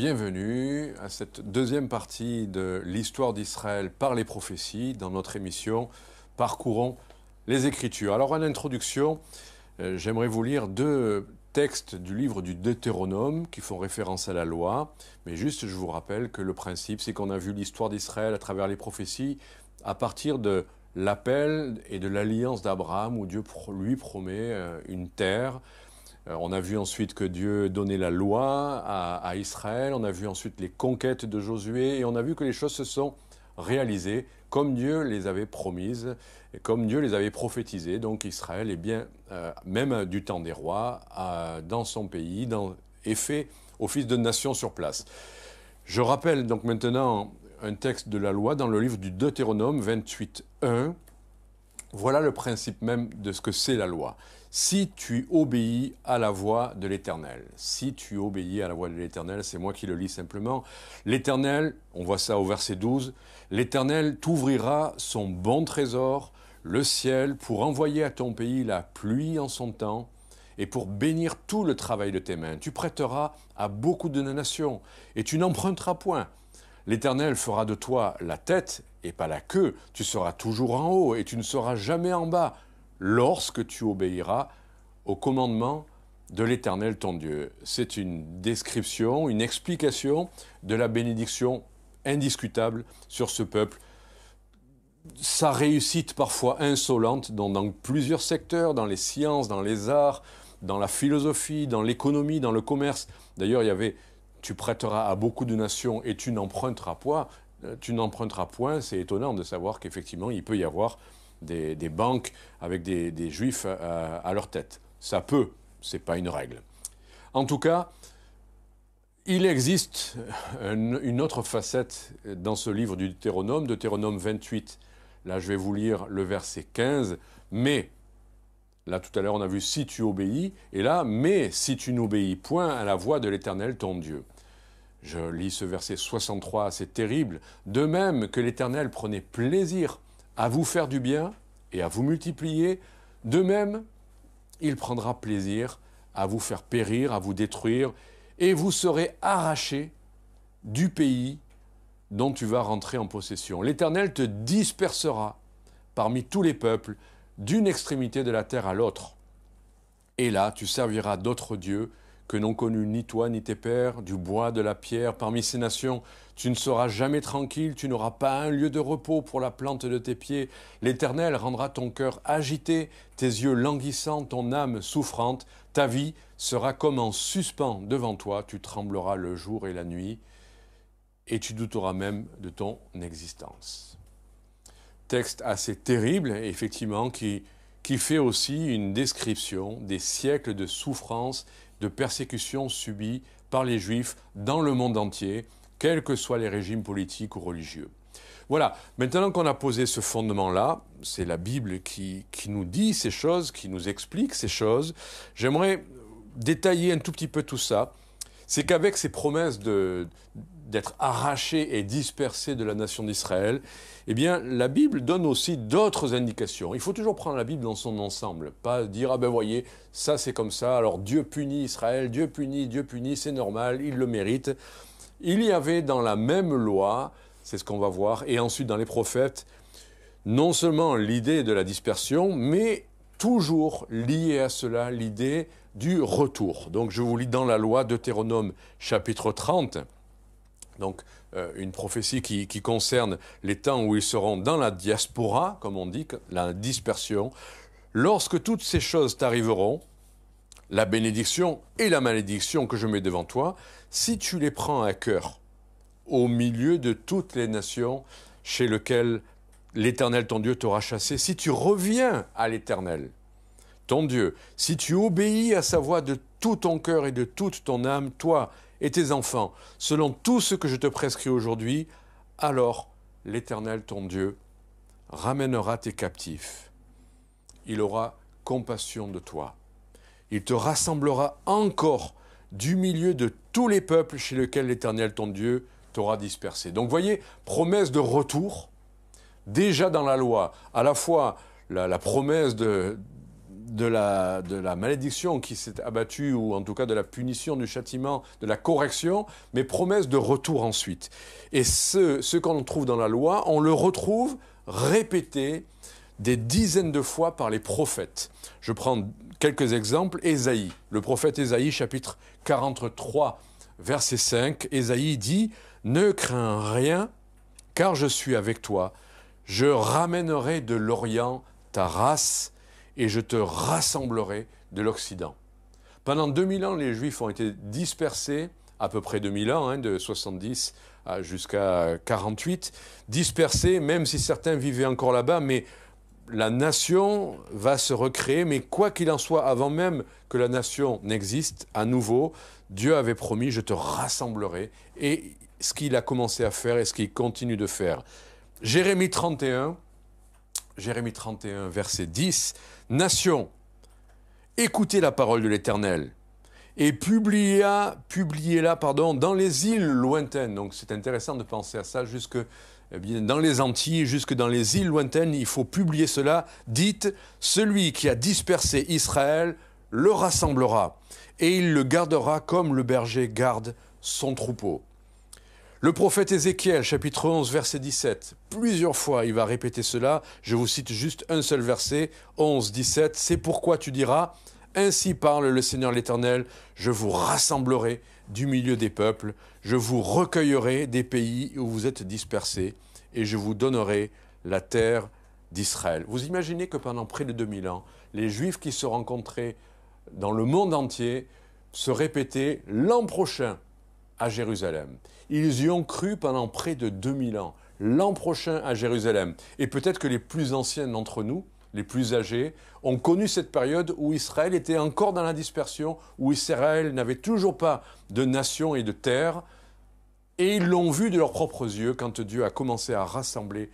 bienvenue à cette deuxième partie de l'histoire d'Israël par les prophéties dans notre émission Parcourons les Écritures. Alors en introduction, j'aimerais vous lire deux textes du livre du Deutéronome qui font référence à la loi, mais juste je vous rappelle que le principe c'est qu'on a vu l'histoire d'Israël à travers les prophéties à partir de l'appel et de l'alliance d'Abraham où Dieu lui promet une terre. On a vu ensuite que Dieu donnait la loi à Israël, on a vu ensuite les conquêtes de Josué, et on a vu que les choses se sont réalisées comme Dieu les avait promises, et comme Dieu les avait prophétisées. Donc Israël est bien, même du temps des rois, dans son pays, et fait office de nation sur place. Je rappelle donc maintenant un texte de la loi dans le livre du Deutéronome 28.1. Voilà le principe même de ce que c'est la loi. Si tu obéis à la voix de l'Éternel, si tu obéis à la voix de l'Éternel, c'est moi qui le lis simplement, l'Éternel, on voit ça au verset 12, l'Éternel t'ouvrira son bon trésor, le ciel, pour envoyer à ton pays la pluie en son temps et pour bénir tout le travail de tes mains. Tu prêteras à beaucoup de nations et tu n'emprunteras point. L'Éternel fera de toi la tête et pas la queue. Tu seras toujours en haut et tu ne seras jamais en bas lorsque tu obéiras au commandement de l'Éternel ton Dieu. C'est une description, une explication de la bénédiction indiscutable sur ce peuple. Sa réussite parfois insolente dans plusieurs secteurs, dans les sciences, dans les arts, dans la philosophie, dans l'économie, dans le commerce. D'ailleurs, il y avait « tu prêteras à beaucoup de nations et tu n'emprunteras point ». Tu n'emprunteras point, c'est étonnant de savoir qu'effectivement, il peut y avoir des banques avec des juifs à leur tête. Ça peut, ce n'est pas une règle. En tout cas, il existe une autre facette dans ce livre du Deutéronome, Deutéronome 28. Là, je vais vous lire le verset 15. Mais, là tout à l'heure, on a vu si tu obéis. Et là, mais si tu n'obéis point à la voix de l'Éternel ton Dieu. Je lis ce verset 63, c'est terrible. De même que l'Éternel prenait plaisir à vous faire du bien et à vous multiplier, de même, il prendra plaisir à vous faire périr, à vous détruire, et vous serez arrachés du pays dont tu vas rentrer en possession. L'Éternel te dispersera parmi tous les peuples, d'une extrémité de la terre à l'autre. Et là, tu serviras d'autres dieux que n'ont connu ni toi ni tes pères, du bois, de la pierre, parmi ces nations, tu ne seras jamais tranquille, tu n'auras pas un lieu de repos pour la plante de tes pieds. L'Éternel rendra ton cœur agité, tes yeux languissants, ton âme souffrante, ta vie sera comme en suspens devant toi, tu trembleras le jour et la nuit, et tu douteras même de ton existence. Texte assez terrible, effectivement, qui fait aussi une description des siècles de souffrance, de persécutions subies par les Juifs dans le monde entier, quels que soient les régimes politiques ou religieux. Voilà, maintenant qu'on a posé ce fondement-là, c'est la Bible qui nous dit ces choses, qui nous explique ces choses, j'aimerais détailler un tout petit peu tout ça. C'est qu'avec ces promesses d'être arrachés et dispersés de la nation d'Israël, eh bien, la Bible donne aussi d'autres indications. Il faut toujours prendre la Bible dans son ensemble, pas dire « ah ben voyez, ça c'est comme ça, alors Dieu punit Israël, Dieu punit, c'est normal, il le mérite ». Il y avait dans la même loi, c'est ce qu'on va voir, et ensuite dans les prophètes, non seulement l'idée de la dispersion, mais toujours liée à cela l'idée du retour. Donc je vous lis dans la loi Deutéronome chapitre 30, donc une prophétie qui concerne les temps où ils seront dans la diaspora, comme on dit, la dispersion. Lorsque toutes ces choses t'arriveront, la bénédiction et la malédiction que je mets devant toi, si tu les prends à cœur, au milieu de toutes les nations chez lesquelles l'Éternel ton Dieu t'aura chassé, si tu reviens à l'Éternel, ton Dieu, si tu obéis à sa voix de tout ton cœur et de toute ton âme, toi et tes enfants, selon tout ce que je te prescris aujourd'hui, alors l'Éternel ton Dieu ramènera tes captifs. Il aura compassion de toi. Il te rassemblera encore du milieu de tous les peuples chez lesquels l'Éternel ton Dieu t'aura dispersé. Donc voyez, promesse de retour, déjà dans la loi, à la fois la promesse de de la malédiction qui s'est abattue, ou en tout cas de la punition, du châtiment, de la correction, mais promesse de retour ensuite. Et ce qu'on trouve dans la loi, on le retrouve répété des dizaines de fois par les prophètes. Je prends quelques exemples. Ésaïe, le prophète Ésaïe, chapitre 43, verset 5, Ésaïe dit « Ne crains rien, car je suis avec toi. Je ramènerai de l'Orient ta race et je te rassemblerai de l'Occident. » Pendant 2000 ans, les Juifs ont été dispersés, à peu près 2000 ans, de 70 jusqu'à 48, dispersés, même si certains vivaient encore là-bas, mais la nation va se recréer, mais quoi qu'il en soit, avant même que la nation n'existe, à nouveau, Dieu avait promis « Je te rassemblerai ». Et ce qu'il a commencé à faire et ce qu'il continue de faire. Jérémie 31, verset 10, « Nation, écoutez la parole de l'Éternel et publiez-la dans les îles lointaines. » Donc c'est intéressant de penser à ça, jusque dans les Antilles, jusque dans les îles lointaines, il faut publier cela. Dites, celui qui a dispersé Israël le rassemblera et il le gardera comme le berger garde son troupeau. Le prophète Ézéchiel, chapitre 11, verset 17, plusieurs fois il va répéter cela, je vous cite juste un seul verset, 11, 17, « C'est pourquoi tu diras, ainsi parle le Seigneur l'Éternel, je vous rassemblerai du milieu des peuples, je vous recueillerai des pays où vous êtes dispersés, et je vous donnerai la terre d'Israël. » Vous imaginez que pendant près de 2000 ans, les Juifs qui se rencontraient dans le monde entier se répétaient l'an prochain à Jérusalem. Ils y ont cru pendant près de 2000 ans, l'an prochain à Jérusalem. Et peut-être que les plus anciens d'entre nous, les plus âgés, ont connu cette période où Israël était encore dans la dispersion, où Israël n'avait toujours pas de nation et de terre, et ils l'ont vu de leurs propres yeux quand Dieu a commencé à rassembler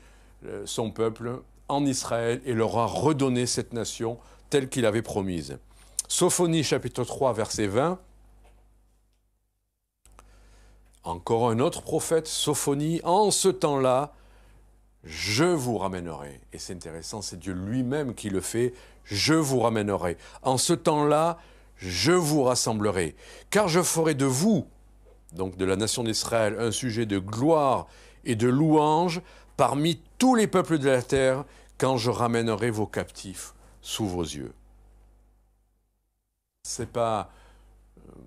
son peuple en Israël et leur a redonné cette nation telle qu'il avait promise. Sophonie chapitre 3 verset 20, encore un autre prophète, Sophonie, « En ce temps-là, je vous ramènerai. » Et c'est intéressant, c'est Dieu lui-même qui le fait. « Je vous ramènerai. En ce temps-là, je vous rassemblerai. Car je ferai de vous, donc de la nation d'Israël, un sujet de gloire et de louange parmi tous les peuples de la terre, quand je ramènerai vos captifs sous vos yeux. » C'est pas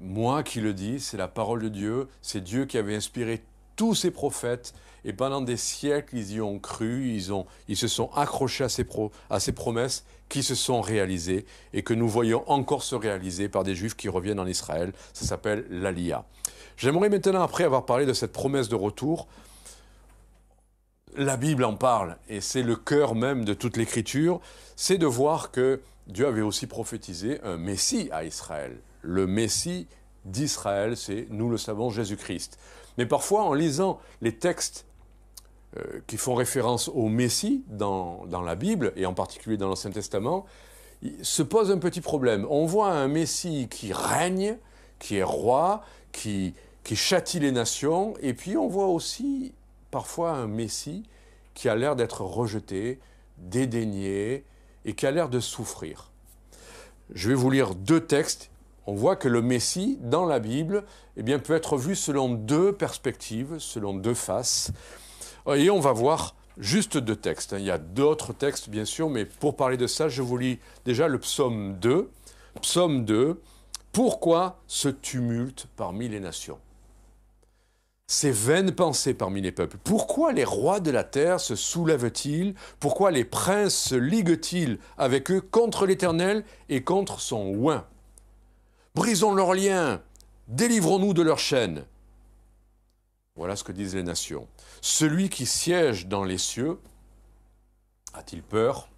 moi qui le dis, c'est la parole de Dieu, c'est Dieu qui avait inspiré tous ces prophètes, et pendant des siècles, ils y ont cru, ils se sont accrochés à ces promesses qui se sont réalisées, et que nous voyons encore se réaliser par des Juifs qui reviennent en Israël. Ça s'appelle l'Aliyah. J'aimerais maintenant, après avoir parlé de cette promesse de retour, la Bible en parle, et c'est le cœur même de toute l'Écriture, c'est de voir que Dieu avait aussi prophétisé un Messie à Israël. Le Messie d'Israël, c'est, nous le savons, Jésus-Christ. Mais parfois, en lisant les textes qui font référence au Messie dans la Bible, et en particulier dans l'Ancien Testament, se pose un petit problème. On voit un Messie qui règne, qui est roi, qui châtie les nations, et puis on voit aussi parfois un Messie qui a l'air d'être rejeté, dédaigné, et qui a l'air de souffrir. Je vais vous lire deux textes. On voit que le Messie, dans la Bible, peut être vu selon deux perspectives, selon deux faces. Et on va voir juste deux textes. Il y a d'autres textes, bien sûr, mais pour parler de ça, je vous lis déjà le psaume 2. Psaume 2. « Pourquoi ce tumulte parmi les nations ? Ces vaines pensées parmi les peuples. Pourquoi les rois de la terre se soulèvent-ils? Pourquoi les princes se liguent-ils avec eux contre l'Éternel et contre son oint? Brisons leurs liens, délivrons-nous de leurs chaînes. » Voilà ce que disent les nations. Celui qui siège dans les cieux, a-t-il peur?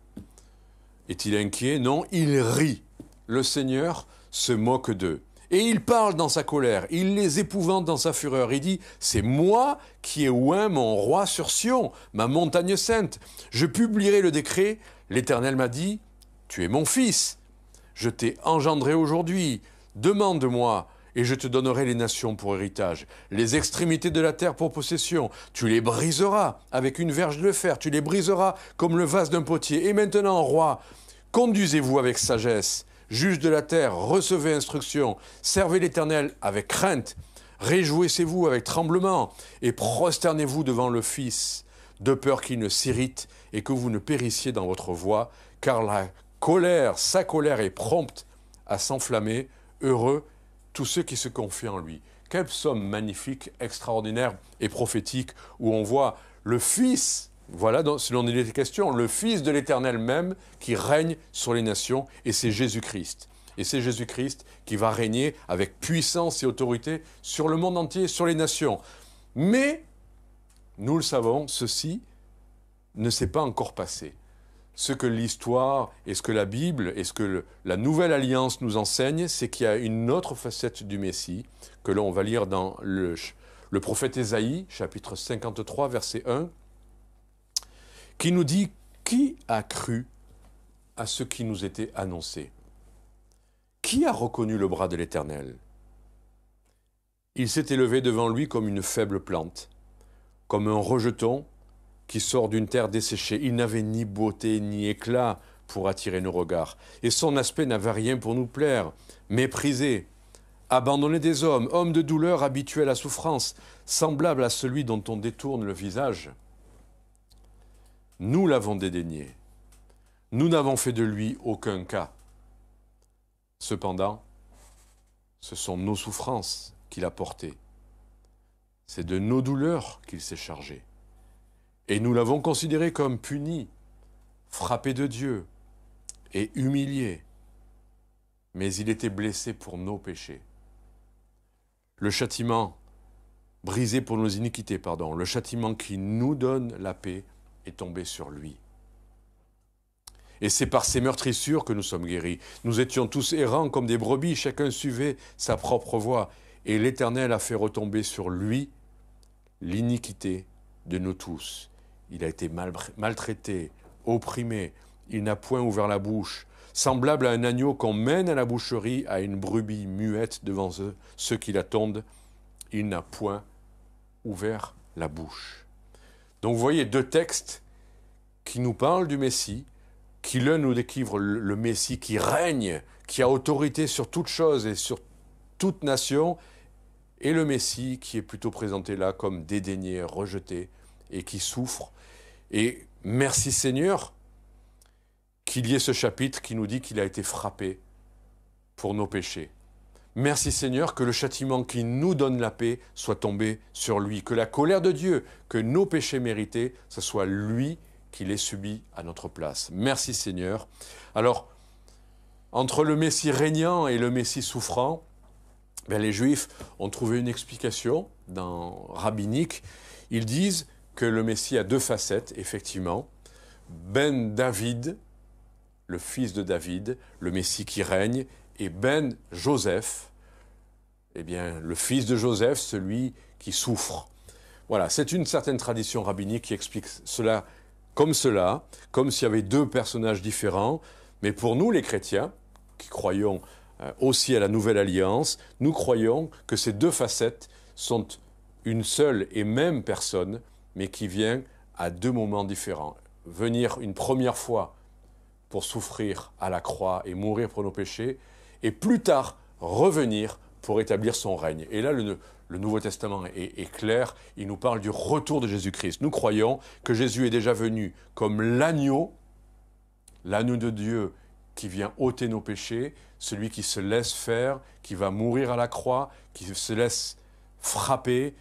Est-il inquiet? Non, il rit. Le Seigneur se moque d'eux. Et il parle dans sa colère, il les épouvante dans sa fureur. Il dit, « C'est moi qui ai oint mon roi sur Sion, ma montagne sainte. Je publierai le décret. L'Éternel m'a dit, tu es mon fils. Je t'ai engendré aujourd'hui. Demande-moi, et je te donnerai les nations pour héritage, les extrémités de la terre pour possession. Tu les briseras avec une verge de fer, tu les briseras comme le vase d'un potier. Et maintenant, roi, Conduisez-vous avec sagesse, juge de la terre, recevez instruction, servez l'Éternel avec crainte, réjouissez-vous avec tremblement et prosternez-vous devant le Fils, de peur qu'il ne s'irrite et que vous ne périssiez dans votre voie, car sa colère est prompte à s'enflammer. Heureux tous ceux qui se confient en lui. Quel psaume magnifique, extraordinaire et prophétique, où on voit le Fils, voilà selon il était question, le Fils de l'Éternel même qui règne sur les nations, et c'est Jésus-Christ. Et c'est Jésus-Christ qui va régner avec puissance et autorité sur le monde entier, sur les nations. Mais, nous le savons, ceci ne s'est pas encore passé. Ce que l'histoire et ce que la Bible et ce que la Nouvelle Alliance nous enseigne, c'est qu'il y a une autre facette du Messie que l'on va lire dans le prophète Ésaïe, chapitre 53, verset 1, qui nous dit « Qui a cru à ce qui nous était annoncé ? Qui a reconnu le bras de l'Éternel ? Il s'est élevé devant lui comme une faible plante, comme un rejeton qui sort d'une terre desséchée. Il n'avait ni beauté ni éclat pour attirer nos regards, et son aspect n'avait rien pour nous plaire. Méprisé, abandonné des hommes, homme de douleur, habitué à la souffrance, semblable à celui dont on détourne le visage. Nous l'avons dédaigné. Nous n'avons fait de lui aucun cas. Cependant, ce sont nos souffrances qu'il a portées. C'est de nos douleurs qu'il s'est chargé. Et nous l'avons considéré comme puni, frappé de Dieu et humilié. Mais il était blessé pour nos péchés. Le châtiment, brisé pour nos iniquités, le châtiment qui nous donne la paix est tombé sur lui. Et c'est par ses meurtrissures que nous sommes guéris. Nous étions tous errants comme des brebis, chacun suivait sa propre voie. Et l'Éternel a fait retomber sur lui l'iniquité de nous tous. Il a été maltraité, opprimé, il n'a point ouvert la bouche, semblable à un agneau qu'on mène à la boucherie, à une brebis muette devant ceux qui l'attendent, il n'a point ouvert la bouche. Donc vous voyez deux textes qui nous parlent du Messie, qui l'un nous décrivent le Messie qui règne, qui a autorité sur toute chose et sur toute nation, et le Messie qui est plutôt présenté là comme dédaigné, rejeté, et qui souffre. Et merci Seigneur qu'il y ait ce chapitre qui nous dit qu'il a été frappé pour nos péchés. Merci Seigneur que le châtiment qui nous donne la paix soit tombé sur lui, que la colère de Dieu, que nos péchés mérités, ce soit lui qui les subit à notre place. Merci Seigneur. Alors, entre le Messie régnant et le Messie souffrant, les Juifs ont trouvé une explication rabbinique. Ils disent que le Messie a deux facettes, effectivement. Ben David, le fils de David, le Messie qui règne, et Ben Joseph, le fils de Joseph, celui qui souffre. Voilà, c'est une certaine tradition rabbinique qui explique cela, comme s'il y avait deux personnages différents. Mais pour nous, les chrétiens, qui croyons aussi à la Nouvelle Alliance, nous croyons que ces deux facettes sont une seule et même personne, mais qui vient à deux moments différents. Venir une première fois pour souffrir à la croix et mourir pour nos péchés, et plus tard revenir pour établir son règne. Et là, le Nouveau Testament est clair, il nous parle du retour de Jésus-Christ. Nous croyons que Jésus est déjà venu comme l'agneau de Dieu qui vient ôter nos péchés, celui qui se laisse faire, qui va mourir à la croix, qui se laisse frapper,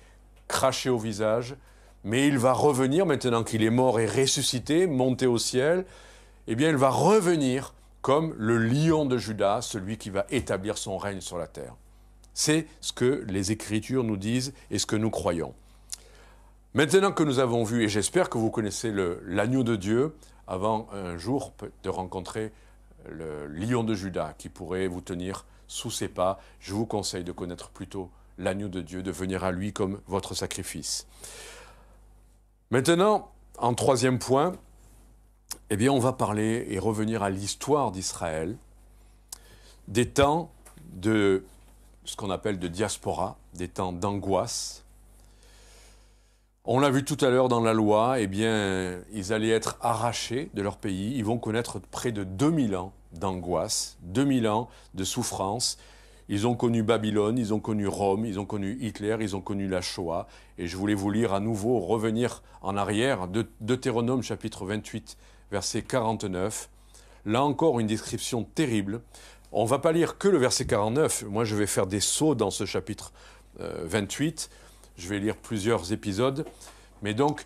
cracher au visage, mais il va revenir, maintenant qu'il est mort et ressuscité, monté au ciel, il va revenir comme le lion de Juda, celui qui va établir son règne sur la terre. C'est ce que les Écritures nous disent et ce que nous croyons. Maintenant que nous avons vu, et j'espère que vous connaissez l'agneau de Dieu, avant un jour de rencontrer le lion de Juda qui pourrait vous tenir sous ses pas, je vous conseille de connaître plutôt l'agneau de Dieu, de venir à lui comme votre sacrifice. Maintenant, en troisième point, on va parler et revenir à l'histoire d'Israël, des temps de ce qu'on appelle de diaspora, des temps d'angoisse, On l'a vu tout à l'heure dans la loi, eh bien, ils allaient être arrachés de leur pays. Ils vont connaître près de 2000 ans d'angoisse, 2000 ans de souffrance. Ils ont connu Babylone, ils ont connu Rome, ils ont connu Hitler, ils ont connu la Shoah. Et je voulais vous lire à nouveau, revenir en arrière, de Deutéronome chapitre 28, verset 49. Là encore, une description terrible. On ne va pas lire que le verset 49. Moi, je vais faire des sauts dans ce chapitre 28. Je vais lire plusieurs épisodes. Mais donc,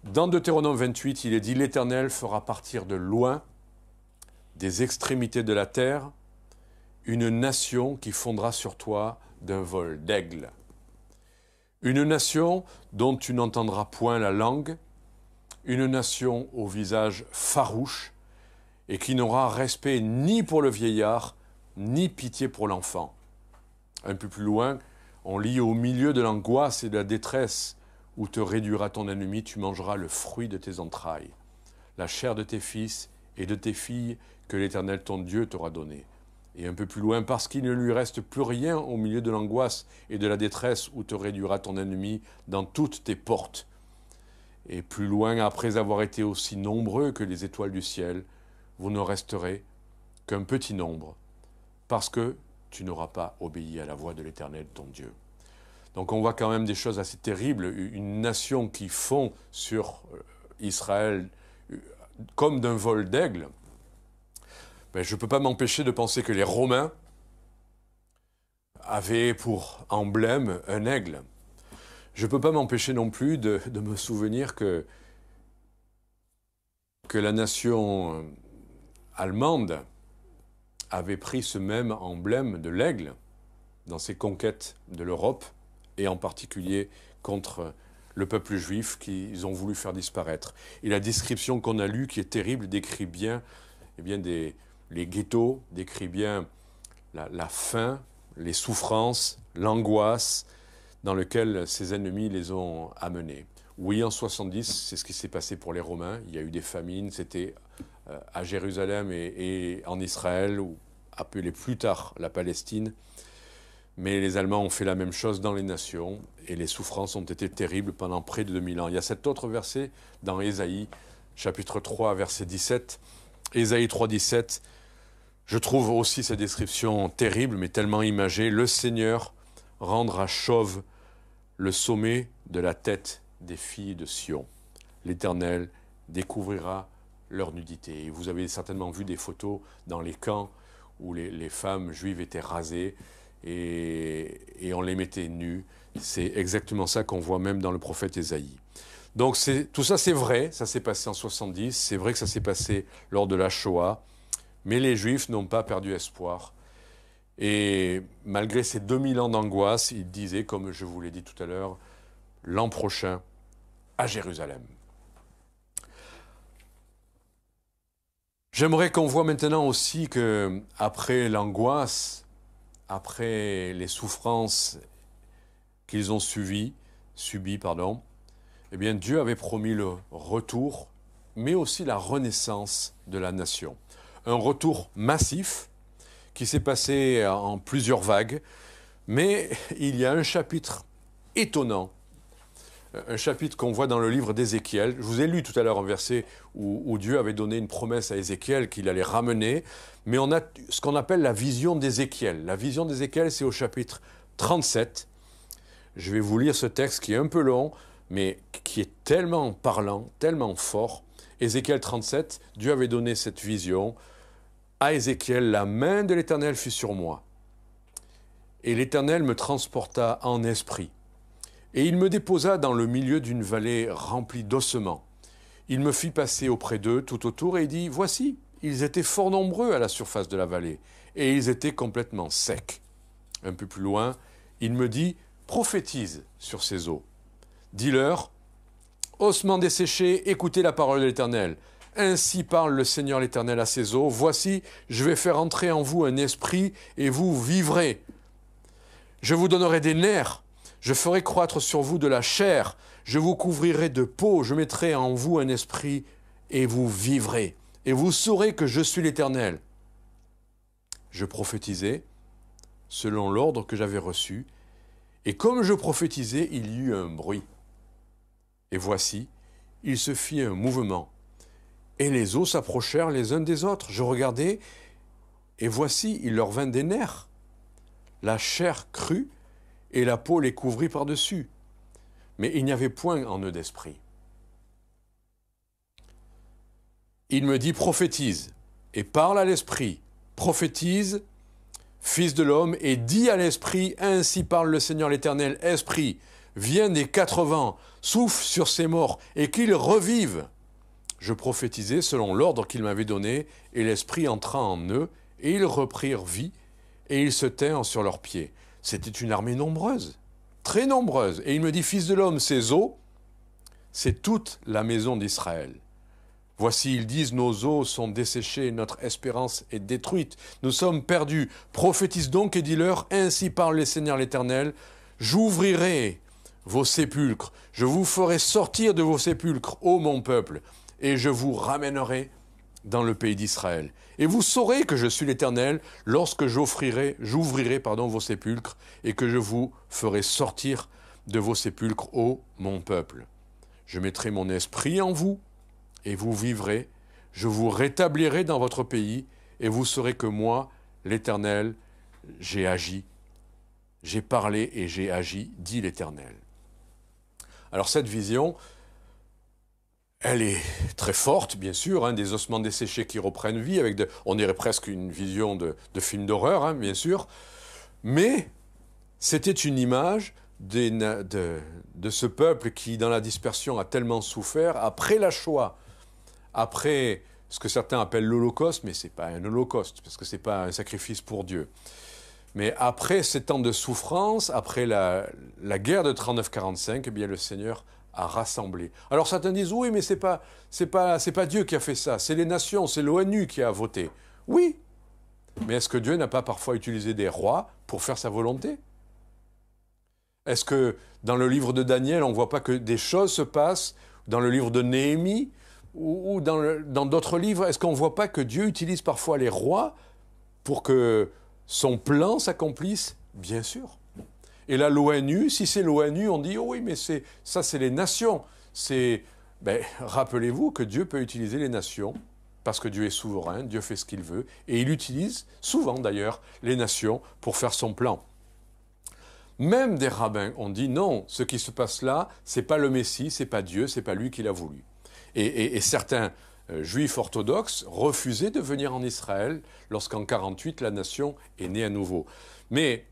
dans Deutéronome 28, il est dit « L'Éternel fera partir de loin, des extrémités de la terre, une nation qui fondera sur toi d'un vol d'aigle. Une nation dont tu n'entendras point la langue, une nation au visage farouche, et qui n'aura respect ni pour le vieillard, ni pitié pour l'enfant. » Un peu plus loin, on lit « Au milieu de l'angoisse et de la détresse, où te réduira ton ennemi, tu mangeras le fruit de tes entrailles, la chair de tes fils et de tes filles que l'Éternel ton Dieu t'aura donné. » Et un peu plus loin, « Parce qu'il ne lui reste plus rien au milieu de l'angoisse et de la détresse, où te réduira ton ennemi dans toutes tes portes. » Et plus loin, « Après avoir été aussi nombreux que les étoiles du ciel, vous ne resterez qu'un petit nombre, parce que tu n'auras pas obéi à la voix de l'Éternel, ton Dieu. » Donc on voit quand même des choses assez terribles, une nation qui fond sur Israël comme d'un vol d'aigle. Ben, je ne peux pas m'empêcher de penser que les Romains avaient pour emblème un aigle. Je ne peux pas m'empêcher non plus de me souvenir que la nation allemande avait pris ce même emblème de l'aigle dans ses conquêtes de l'Europe, et en particulier contre le peuple juif qu'ils ont voulu faire disparaître. Et la description qu'on a lue, qui est terrible, décrit bien, les ghettos, décrit bien la faim, les souffrances, l'angoisse dans lesquelles ces ennemis les ont amenés. Oui, en 70, c'est ce qui s'est passé pour les Romains. Il y a eu des famines, c'était à Jérusalem et en Israël, ou appelé plus tard la Palestine. Mais les Allemands ont fait la même chose dans les nations, et les souffrances ont été terribles pendant près de 2000 ans. Il y a cet autre verset dans Ésaïe, chapitre 3, verset 17. Ésaïe 3, 17, je trouve aussi cette description terrible, mais tellement imagée. « Le Seigneur rendra chauve le sommet de la tête des filles de Sion. L'Éternel découvrira leur nudité. » Et vous avez certainement vu des photos dans les camps où les femmes juives étaient rasées et on les mettait nues. C'est exactement ça qu'on voit même dans le prophète Ésaïe. Donc tout ça c'est vrai, ça s'est passé en 70, c'est vrai que ça s'est passé lors de la Shoah, mais les Juifs n'ont pas perdu espoir. Et malgré ces 2000 ans d'angoisse, ils disaient, comme je vous l'ai dit tout à l'heure, l'an prochain à Jérusalem. J'aimerais qu'on voit maintenant aussi que après l'angoisse, après les souffrances qu'ils ont subies, eh bien Dieu avait promis le retour, mais aussi la renaissance de la nation. Un retour massif qui s'est passé en plusieurs vagues, mais il y a un chapitre étonnant, un chapitre qu'on voit dans le livre d'Ézéchiel. Je vous ai lu tout à l'heure un verset où Dieu avait donné une promesse à Ézéchiel qu'il allait ramener, mais on a ce qu'on appelle la vision d'Ézéchiel. La vision d'Ézéchiel, c'est au chapitre 37. Je vais vous lire ce texte qui est un peu long, mais qui est tellement parlant, tellement fort. Ézéchiel 37, Dieu avait donné cette vision à Ézéchiel. « La main de l'Éternel fut sur moi, et l'Éternel me transporta en esprit. Et il me déposa dans le milieu d'une vallée remplie d'ossements. Il me fit passer auprès d'eux tout autour et il dit, « Voici, ils étaient fort nombreux à la surface de la vallée, et ils étaient complètement secs. » Un peu plus loin, il me dit, « Prophétise sur ces eaux. Dis-leur, ossements desséchés, écoutez la parole de l'Éternel. Ainsi parle le Seigneur l'Éternel à ces eaux. Voici, je vais faire entrer en vous un esprit et vous vivrez. Je vous donnerai des nerfs. Je ferai croître sur vous de la chair, je vous couvrirai de peau, je mettrai en vous un esprit, et vous vivrez. Et vous saurez que je suis l'Éternel. » Je prophétisais selon l'ordre que j'avais reçu, et comme je prophétisais, il y eut un bruit. Et voici, il se fit un mouvement, et les os s'approchèrent les uns des autres. Je regardai, et voici, il leur vint des nerfs. La chair crut, et la peau les couvrit par-dessus. Mais il n'y avait point en eux d'esprit. Il me dit, prophétise, et parle à l'esprit, prophétise, fils de l'homme, et dis à l'esprit, ainsi parle le Seigneur l'Éternel, esprit, viens des 4 vents, souffle sur ces morts, et qu'ils revivent. Je prophétisai selon l'ordre qu'il m'avait donné, et l'esprit entra en eux, et ils reprirent vie, et ils se tinrent sur leurs pieds. C'était une armée nombreuse, très nombreuse. Et il me dit, fils de l'homme, ces eaux, c'est toute la maison d'Israël. Voici, ils disent, nos os sont desséchés, notre espérance est détruite, nous sommes perdus. Prophétise donc et dis-leur, ainsi parle le Seigneur l'Éternel, j'ouvrirai vos sépulcres, je vous ferai sortir de vos sépulcres, ô mon peuple, et je vous ramènerai dans le pays d'Israël. Et vous saurez que je suis l'Éternel lorsque j'ouvrirai vos sépulcres et que je vous ferai sortir de vos sépulcres, ô mon peuple. Je mettrai mon esprit en vous et vous vivrez. Je vous rétablirai dans votre pays et vous saurez que moi, l'Éternel, j'ai agi. J'ai parlé et j'ai agi, dit l'Éternel. Alors cette vision, elle est très forte, bien sûr, hein, des ossements desséchés qui reprennent vie, on dirait presque une vision de film d'horreur, hein, bien sûr, mais c'était une image de ce peuple qui, dans la dispersion, a tellement souffert, après la Shoah, après ce que certains appellent l'Holocauste, mais ce n'est pas un Holocauste, parce que ce n'est pas un sacrifice pour Dieu. Mais après ces temps de souffrance, après la guerre de 39-45, eh bien le Seigneur a rassemblé. Alors certains disent, oui, mais c'est pas Dieu qui a fait ça, c'est les nations, c'est l'ONU qui a voté. Oui, mais est-ce que Dieu n'a pas parfois utilisé des rois pour faire sa volonté? Est-ce que dans le livre de Daniel, on ne voit pas que des choses se passent, dans le livre de Néhémie, ou dans d'autres livres, est-ce qu'on ne voit pas que Dieu utilise parfois les rois pour que son plan s'accomplisse? Bien sûr. Et là, l'ONU, si c'est l'ONU, on dit, oh oui, mais c'est les nations. Rappelez-vous que Dieu peut utiliser les nations, parce que Dieu est souverain, Dieu fait ce qu'il veut, et il utilise souvent d'ailleurs les nations pour faire son plan. Même des rabbins ont dit, non, ce qui se passe là, c'est pas le Messie, c'est pas Dieu, c'est pas lui qui l'a voulu. Et certains juifs orthodoxes refusaient de venir en Israël lorsqu'en 48 la nation est née à nouveau. Mais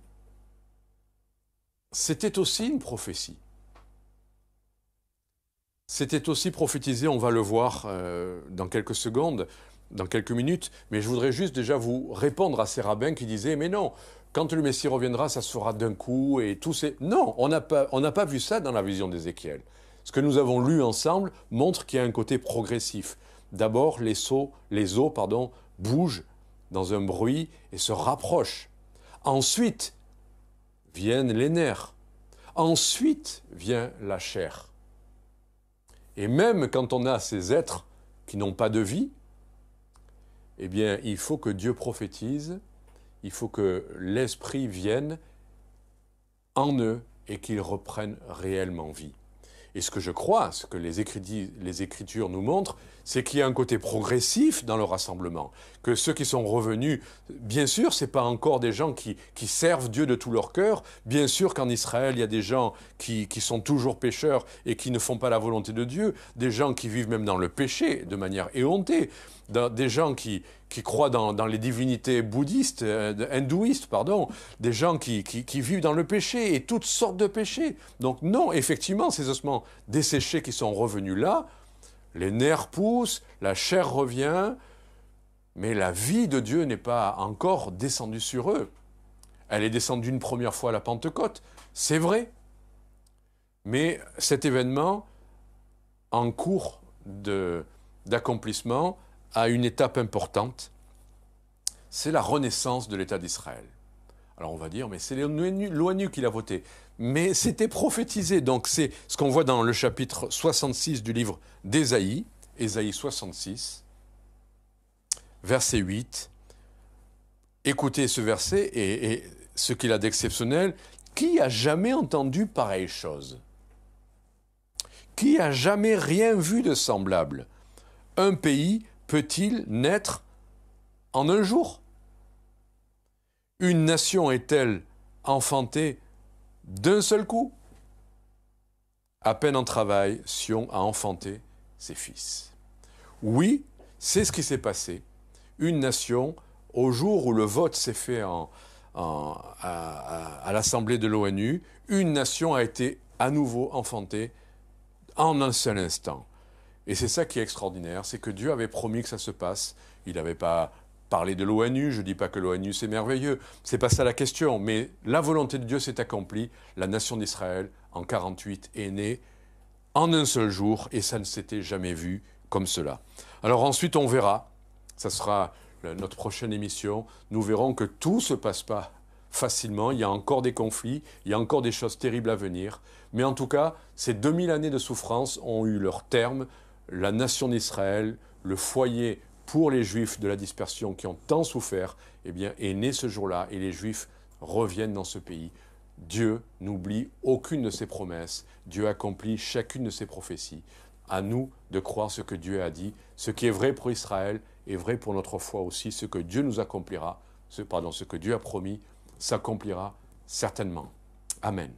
c'était aussi une prophétie. C'était aussi prophétisé, on va le voir dans quelques secondes, dans quelques minutes, mais je voudrais juste déjà vous répondre à ces rabbins qui disaient « Mais non, quand le Messie reviendra, ça se fera d'un coup et tout c'est... » Non, on n'a pas vu ça dans la vision d'Ézéchiel. Ce que nous avons lu ensemble montre qu'il y a un côté progressif. D'abord, les os bougent dans un bruit et se rapprochent. Ensuite, viennent les nerfs. Ensuite vient la chair. Et même quand on a ces êtres qui n'ont pas de vie, eh bien, il faut que Dieu prophétise, il faut que l'Esprit vienne en eux et qu'ils reprennent réellement vie. Et ce que je crois, ce que les Écritures nous montrent, c'est qu'il y a un côté progressif dans le rassemblement. Que ceux qui sont revenus, bien sûr, ce n'est pas encore des gens qui servent Dieu de tout leur cœur. Bien sûr qu'en Israël, il y a des gens qui sont toujours pécheurs et qui ne font pas la volonté de Dieu. Des gens qui vivent même dans le péché de manière éhontée. Des gens qui croient dans les divinités bouddhistes, hindouistes, des gens qui vivent dans le péché et toutes sortes de péchés. Donc non, effectivement, ces ossements desséchés qui sont revenus là, les nerfs poussent, la chair revient, mais la vie de Dieu n'est pas encore descendue sur eux. Elle est descendue une première fois à la Pentecôte, c'est vrai. Mais cet événement, en cours d'accomplissement, a une étape importante, c'est la renaissance de l'État d'Israël. Alors on va dire, mais c'est l'ONU qui l'a voté. Mais c'était prophétisé, donc c'est ce qu'on voit dans le chapitre 66 du livre d'Ésaïe, Ésaïe 66, verset 8. Écoutez ce verset et ce qu'il a d'exceptionnel. Qui a jamais entendu pareille chose? Qui a jamais rien vu de semblable? Un pays peut-il naître en un jour? Une nation est-elle enfantée d'un seul coup? À peine en travail, Sion a enfanté ses fils. Oui, c'est ce qui s'est passé. Une nation, au jour où le vote s'est fait à l'Assemblée de l'ONU, une nation a été à nouveau enfantée en un seul instant. Et c'est ça qui est extraordinaire, c'est que Dieu avait promis que ça se passe. Il n'avait pas parlé de l'ONU, je ne dis pas que l'ONU c'est merveilleux, c'est pas ça la question, mais la volonté de Dieu s'est accomplie. La nation d'Israël, en 48, est née en un seul jour, et ça ne s'était jamais vu comme cela. Alors ensuite, on verra, ça sera notre prochaine émission, nous verrons que tout ne se passe pas facilement, il y a encore des conflits, il y a encore des choses terribles à venir, mais en tout cas, ces 2000 années de souffrance ont eu leur terme. La nation d'Israël, le foyer pour les Juifs de la dispersion qui ont tant souffert, eh bien, est né ce jour-là, et les Juifs reviennent dans ce pays. Dieu n'oublie aucune de ses promesses, Dieu accomplit chacune de ses prophéties. À nous de croire ce que Dieu a dit, ce qui est vrai pour Israël est vrai pour notre foi aussi, ce que Dieu nous accomplira, ce que Dieu a promis s'accomplira certainement. Amen.